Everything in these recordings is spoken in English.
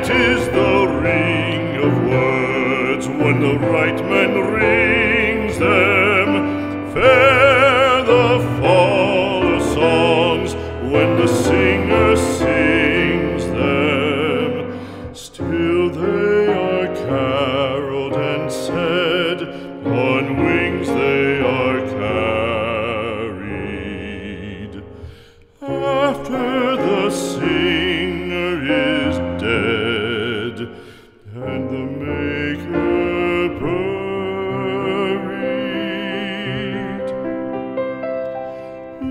Sweet is the ring of words when the right man rings them. Fair the fall of songs when the singer sings them. Still they are caroled and said, on wings they are carried. After the singer is dead and the maker buried,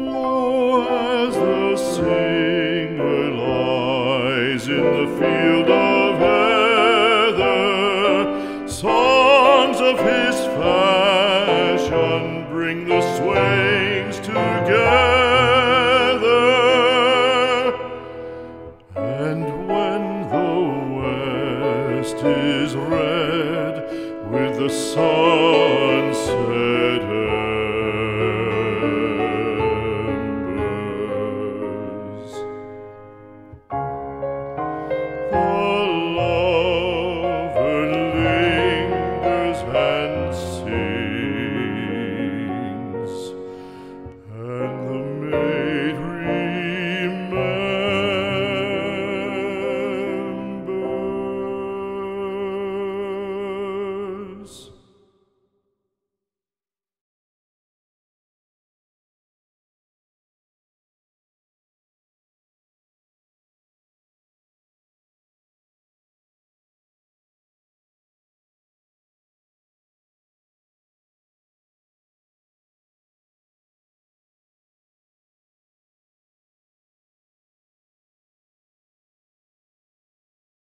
lo, as the singer lies in the field of heather, songs of his fashion bring the swains together. And when the west is red with the sun